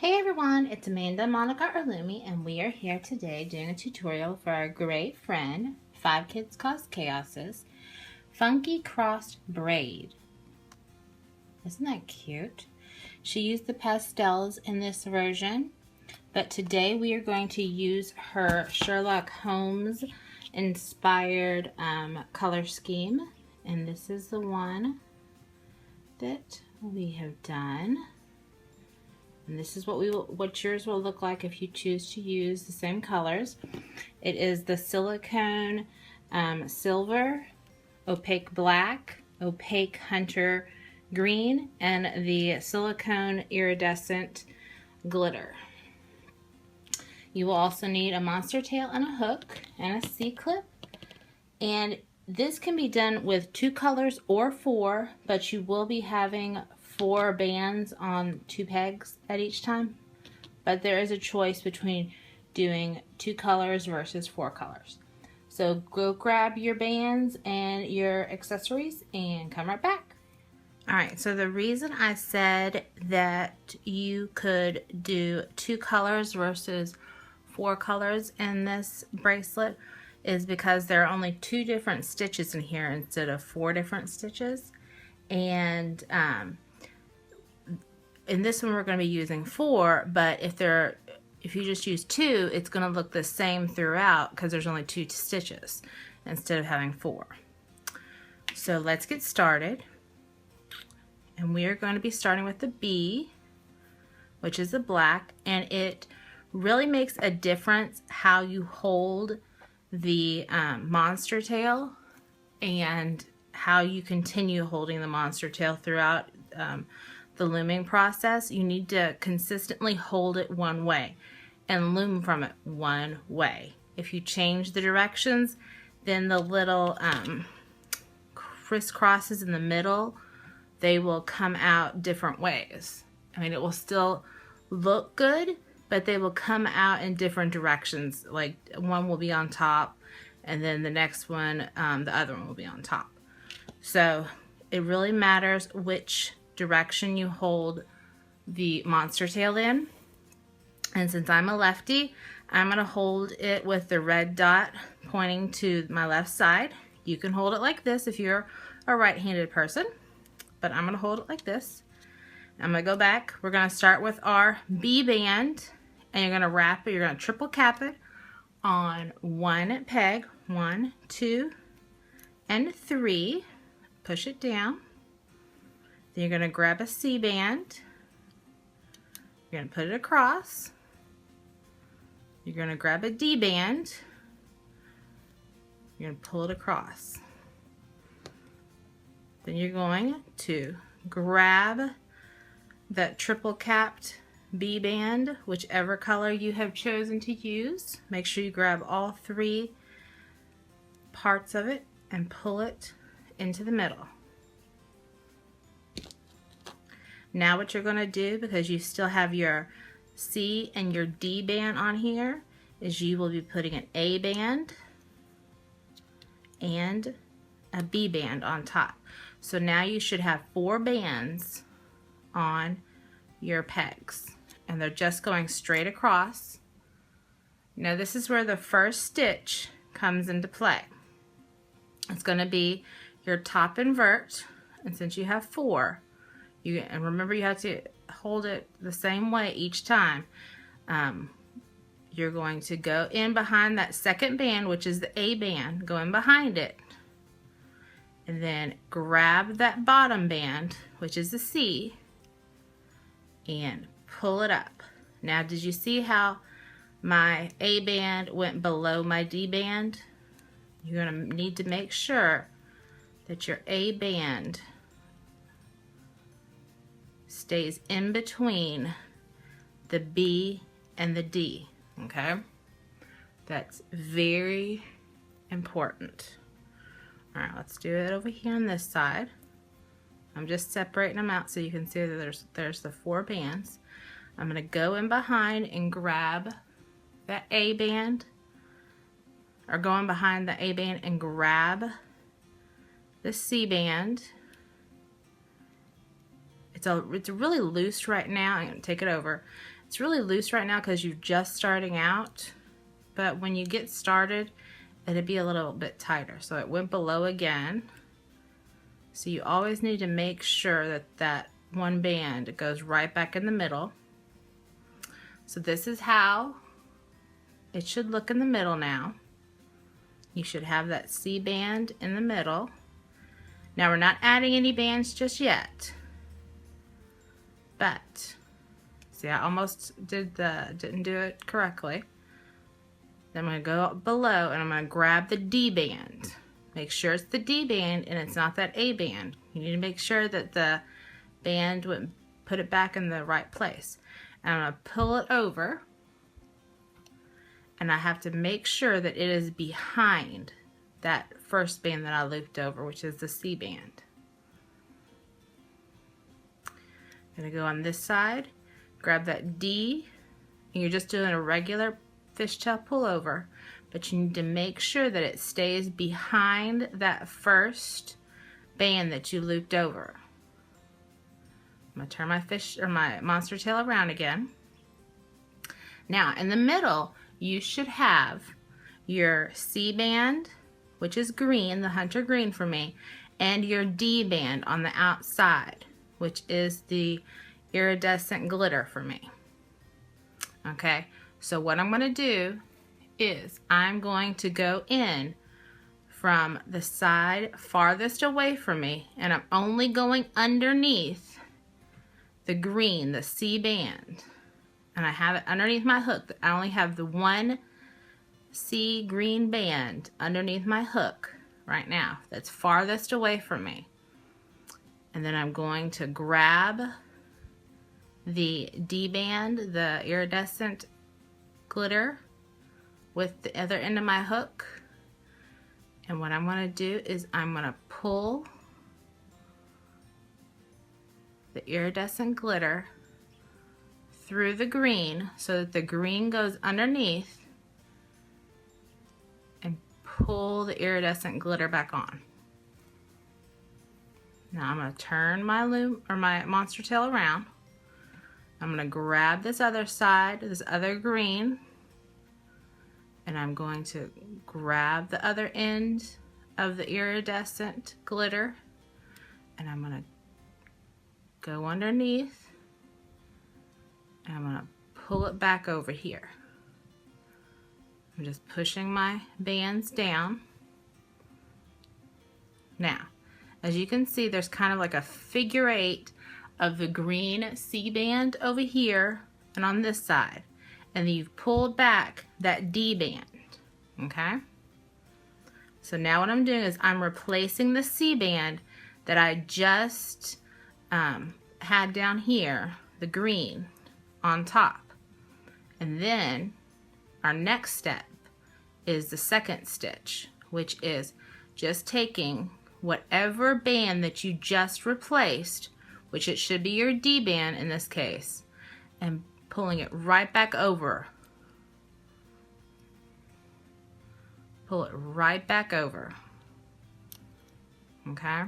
Hey everyone, it's amandaandmonicarloomy and we are here today doing a tutorial for our great friend, 5 Kids Cause Chaos's Funky Crossed Braid. Isn't that cute? She used the pastels in this version, but today we are going to use her Sherlock Holmes inspired color scheme, and this is the one that we have done. And this is what yours will look like if you choose to use the same colors. It is the silicone silver, opaque black, opaque hunter green, and the silicone iridescent glitter. You will also need a monster tail and a hook and a C-clip. And this can be done with 2 colors or 4, but you will be having 4 bands on 2 pegs at each time. But there is a choice between doing 2 colors versus 4 colors. So go grab your bands and your accessories and come right back. Alright, so the reason I said that you could do 2 colors versus 4 colors in this bracelet is because there are only 2 different stitches in here instead of 4 different stitches. And in this one we're going to be using 4, but if you just use 2, it's going to look the same throughout because there's only 2 stitches instead of having 4. So let's get started. And we are going to be starting with the B, which is the black, and it really makes a difference how you hold the monster tail and how you continue holding the monster tail throughout the looming process. You need to consistently hold it one way and loom from it one way. If you change the directions, then the little crisscrosses in the middle, they will come out different ways. I mean, it will still look good, but they will come out in different directions. Like one will be on top, and then the next one, the other one will be on top. So it really matters which direction you hold the monster tail in. And since I'm a lefty, I'm going to hold it with the red dot pointing to my left side. You can hold it like this if you're a right-handed person, but I'm going to hold it like this. I'm going to go back. We're going to start with our B band, and you're going to wrap it, you're going to triple cap it on 1 peg, 1, 2, and 3. Push it down. Then you're going to grab a C band. You're going to put it across. You're going to grab a D band. You're going to pull it across. Then you're going to grab that triple capped B band, whichever color you have chosen to use. Make sure you grab all 3 parts of it and pull it into the middle. Now what you're going to do, because you still have your C and your D band on here, is you will be putting an A band and a B band on top. So now you should have 4 bands on your pegs, and they're just going straight across. Now this is where the first stitch comes into play. It's going to be your top invert, and since you have 4, and remember you have to hold it the same way each time. You're going to go in behind that second band, which is the A band, go in behind it, and then grab that bottom band, which is the C, and pull it up. Now, did you see how my A band went below my D band? You're going to need to make sure that your A band stays in between the B and the D, okay? That's very important. All right, let's do it over here on this side. I'm just separating them out so you can see that there's the 4 bands. I'm going to go in behind and grab that A band, or go in behind the A band and grab the C band. It's really loose right now. I'm going to take it over, It's really loose right now because you're just starting out, but when you get started, it'll be a little bit tighter. So it went below again. So you always need to make sure that that one band goes right back in the middle. So this is how it should look in the middle now. You should have that C band in the middle. Now we're not adding any bands just yet, but see, I almost didn't do it correctly. Then I'm going to go up below and I'm going to grab the D band. Make sure it's the D band and it's not that A band. You need to make sure that the band would put it back in the right place. And I'm going to pull it over, and I have to make sure that it is behind that first band that I looped over, which is the C band. I'm going to go on this side, grab that D, and you're just doing a regular fishtail pullover, but you need to make sure that it stays behind that first band that you looped over. I'm going to turn my monster tail around again. Now in the middle you should have your C band, which is green, the hunter green for me, and your D band on the outside, which is the iridescent glitter for me. Okay, so what I'm going to do is I'm going to go in from the side farthest away from me, and I'm only going underneath the green, the C band, and I have it underneath my hook. I only have the one C green band underneath my hook right now that's farthest away from me. And then I'm going to grab the D band, the iridescent glitter, with the other end of my hook. And what I'm going to do is I'm going to pull the iridescent glitter through the green so that the green goes underneath, and pull the iridescent glitter back on. Now I'm going to turn my loom or my monster tail around. I'm going to grab this other side, this other green, and I'm going to grab the other end of the iridescent glitter, and I'm going to go underneath, and I'm going to pull it back over here. I'm just pushing my bands down. Now, as you can see, there's kind of like a figure eight of the green C band over here and on this side, and then you've pulled back that D band. Okay, so now what I'm doing is I'm replacing the C band that I just had down here, the green on top, and then our next step is the second stitch, which is just taking whatever band that you just replaced, which it should be your D band in this case, and pulling it right back over. Pull it right back over. Okay?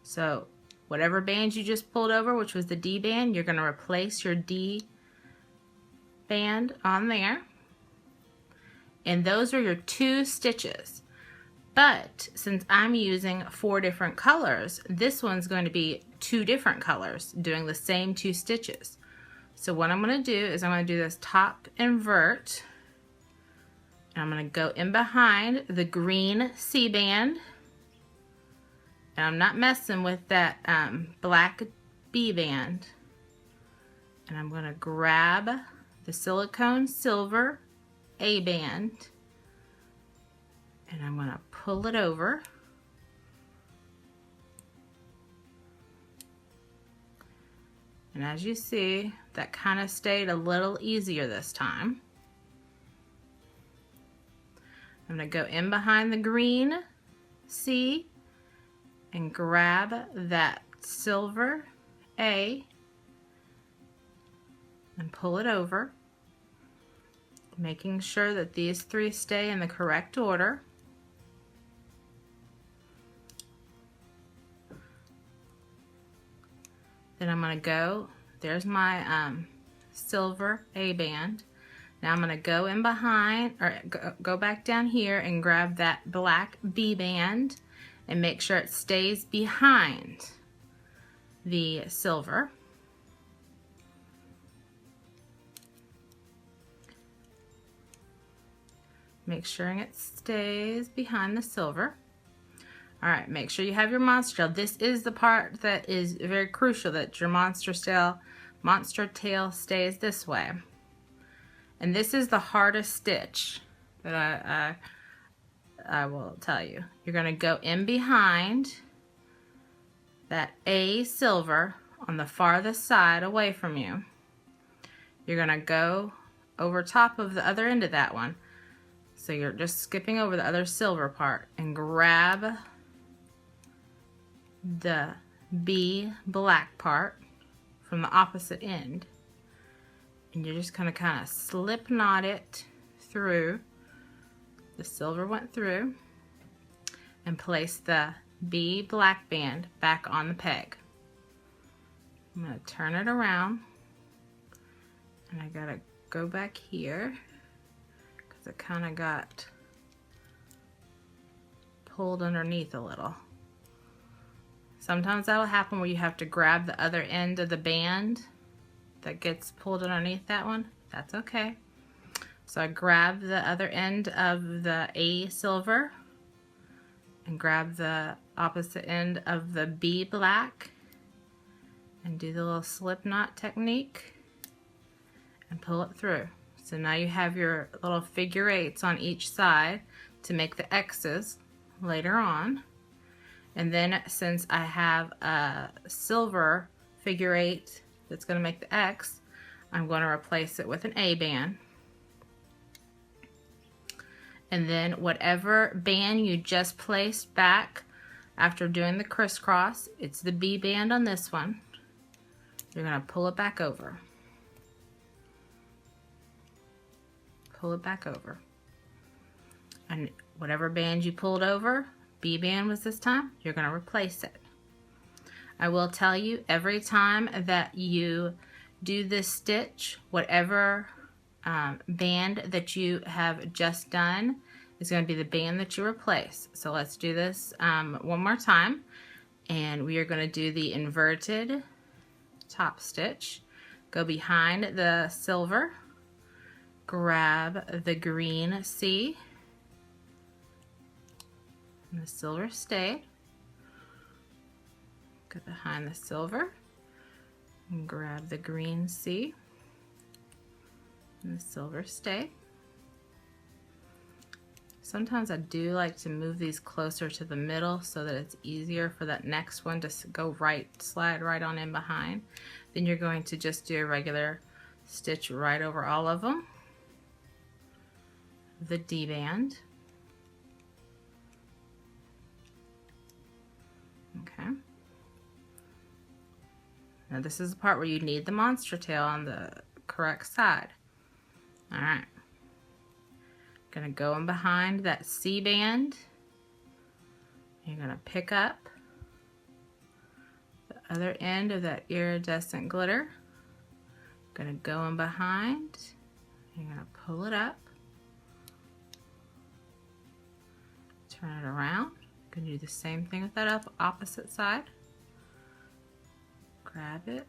So whatever band you just pulled over, which was the D band, you're going to replace your D band on there. And those are your 2 stitches. But since I'm using 4 different colors, this one's going to be 2 different colors doing the same 2 stitches. So what I'm going to do is I'm going to do this top invert, and I'm going to go in behind the green C band, and I'm not messing with that black B band, and I'm going to grab the silicone silver A band, and I'm going to pull it over. And as you see, that kind of stayed a little easier this time. I'm going to go in behind the green C and grab that silver A and pull it over, making sure that these 3 stay in the correct order. Then I'm going to go, there's my silver A band. Now I'm going to go in behind, or go back down here and grab that black B band and make sure it stays behind the silver. Make sure it stays behind the silver. All right, make sure you have your monster tail. This is the part that is very crucial, that your monster tail stays this way. And this is the hardest stitch that I will tell you. You're going to go in behind that A silver on the farthest side away from you. You're going to go over top of the other end of that one. So you're just skipping over the other silver part and grab the B black part from the opposite end. And you're just going to kind of slip knot it through. The silver went through. And place the B black band back on the peg. I'm going to turn it around. And I got to go back here. It kind of got pulled underneath a little. Sometimes that'll happen where you have to grab the other end of the band that gets pulled underneath that one. That's okay. So I grab the other end of the A silver and grab the opposite end of the B black and do the little slip knot technique and pull it through. So now you have your little figure eights on each side to make the X's later on. And then since I have a silver figure eight that's going to make the X, I'm going to replace it with an A band. And then whatever band you just placed back after doing the crisscross, it's the B band on this one. You're going to pull it back over. Pull it back over. And whatever band you pulled over, B band was this time, you're going to replace it. I will tell you, every time that you do this stitch, whatever band that you have just done is going to be the band that you replace. So let's do this one more time. And we are going to do the inverted top stitch. Go behind the silver. Grab the green C, and the silver stayed. Go behind the silver and grab the green C, and the silver stayed. Sometimes I do like to move these closer to the middle so that it's easier for that next one to go right, slide right on in behind. Then you're going to just do a regular stitch right over all of them. The D band. Okay. Now this is the part where you need the monster tail on the correct side. Alright. Gonna go in behind that C band. You're gonna pick up the other end of that iridescent glitter. Gonna go in behind. You're gonna pull it up. Turn it around. Gonna do the same thing with that opposite side. Grab it.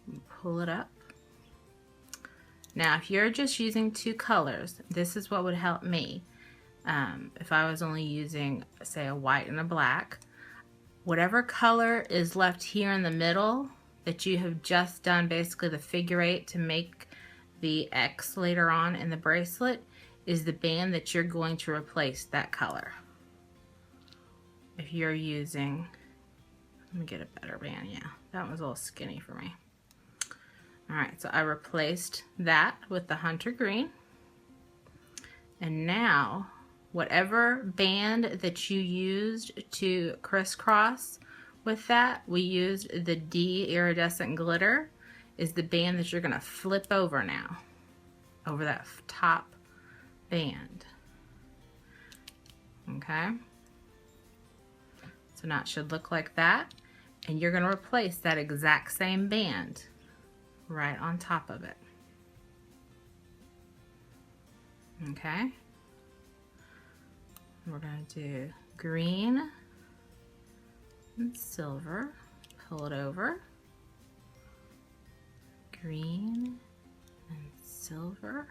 And pull it up. Now, if you're just using two colors, this is what would help me. If I was only using, say, a white and a black, whatever color is left here in the middle that you have just done, basically the figure eight to make the X later on in the bracelet, is the band that you're going to replace that color. If you're using, let me get a better band, yeah, that was a little skinny for me. Alright, so I replaced that with the hunter green. And now, whatever band that you used to crisscross with that, we used the D iridescent glitter, is the band that you're going to flip over now, over that top band. Okay? So now it should look like that. And you're going to replace that exact same band right on top of it. Okay? We're going to do green and silver. Pull it over. Green and silver.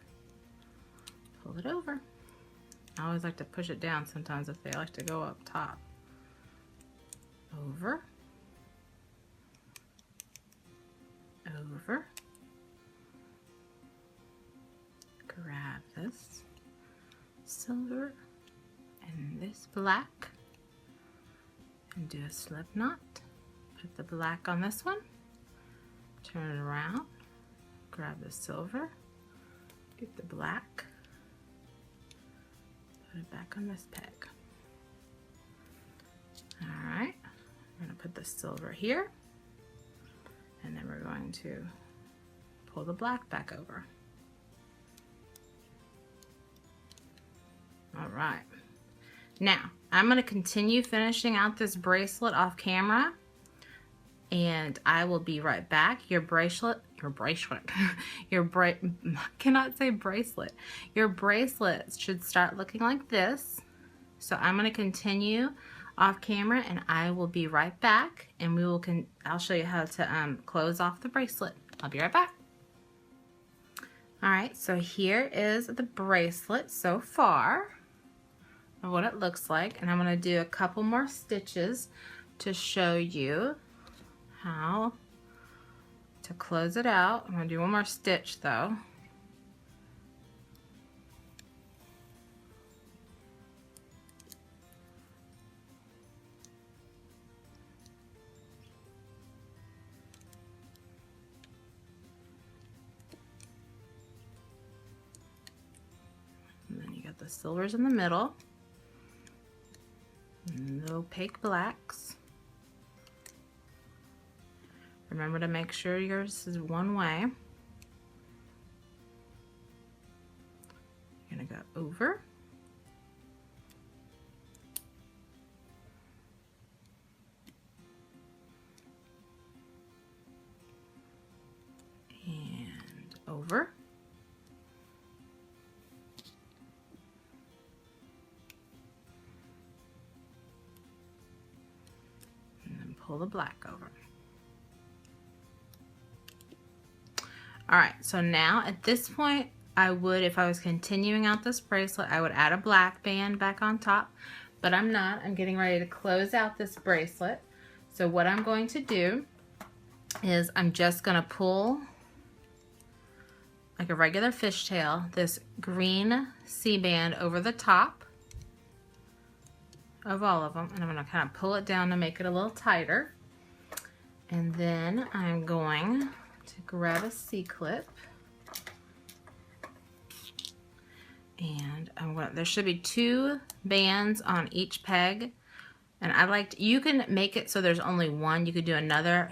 Pull it over. I always like to push it down sometimes if they like to go up top. Over. Over. Grab this silver and this black and do a slip knot. Put the black on this one. Turn it around. Grab the silver. Get the black. Put it back on this peg. Alright, we're going to put the silver here, and then we're going to pull the black back over. Alright, now I'm going to continue finishing out this bracelet off camera, and I will be right back. Your bracelet, cannot say bracelet. Your bracelet should start looking like this. So I'm going to continue off camera, and I will be right back, and I'll show you how to close off the bracelet. I'll be right back. Alright, so here is the bracelet so far, and what it looks like, and I'm going to do a couple more stitches to show you how to close it out. I'm going to do one more stitch though. And then you got the silvers in the middle, and the opaque blacks. Remember to make sure yours is one way. You're going to go over. And over. And then pull the black over. Alright, so now at this point, if I was continuing out this bracelet, I would add a black band back on top, but I'm not. I'm getting ready to close out this bracelet. So what I'm going to do is I'm just going to pull, like a regular fishtail, this green C-band over the top of all of them, and I'm going to kind of pull it down to make it a little tighter. And then I'm going to grab a C-clip, and there should be 2 bands on each peg, and you can make it so there's only one. You could do another,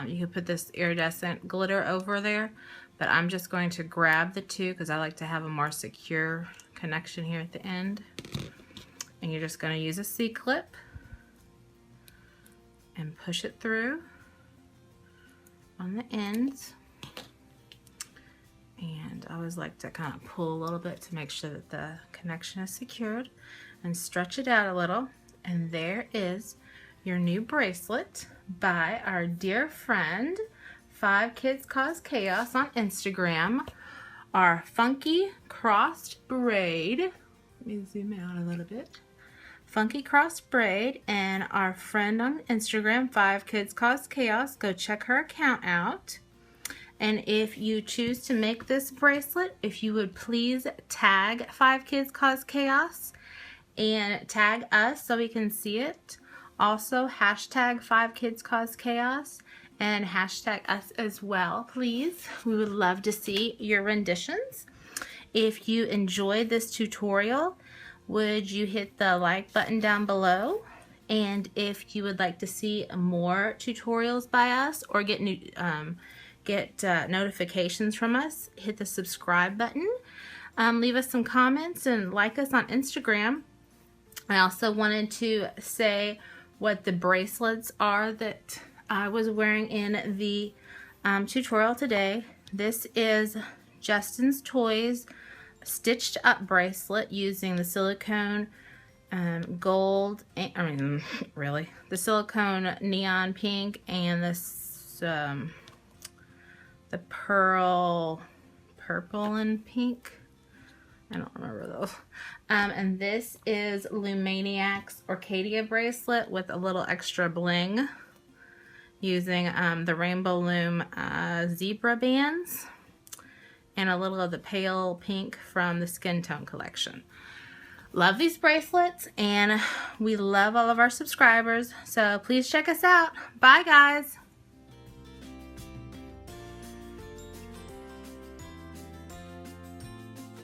you could put this iridescent glitter over there, but I'm just going to grab the 2 because I like to have a more secure connection here at the end. And you're just going to use a C-clip and push it through on the ends, and I always like to kind of pull a little bit to make sure that the connection is secured, and stretch it out a little, and there is your new bracelet by our dear friend 5 Kids Cause Chaos on Instagram, our funky crossed braid. Let me zoom out a little bit. Funky crossed braid, and our friend on Instagram, 5 Kids Cause Chaos. Go check her account out. And if you choose to make this bracelet, if you would please tag 5 Kids Cause Chaos and tag us so we can see it. Also hashtag 5 Kids Cause Chaos and hashtag us as well, please. We would love to see your renditions. If you enjoyed this tutorial, would you hit the like button down below? And if you would like to see more tutorials by us or get notifications from us, hit the subscribe button. Leave us some comments and like us on Instagram. I also wanted to say what the bracelets are that I was wearing in the tutorial today. This is Justin's Toys stitched up bracelet using the silicone gold, the silicone neon pink and this the purple and pink. I don't remember those. And this is Lumaniac's Orcadia bracelet with a little extra bling using the Rainbow Loom zebra bands and a little of the pale pink from the Skin Tone collection. Love these bracelets, and we love all of our subscribers, so please check us out. Bye, guys.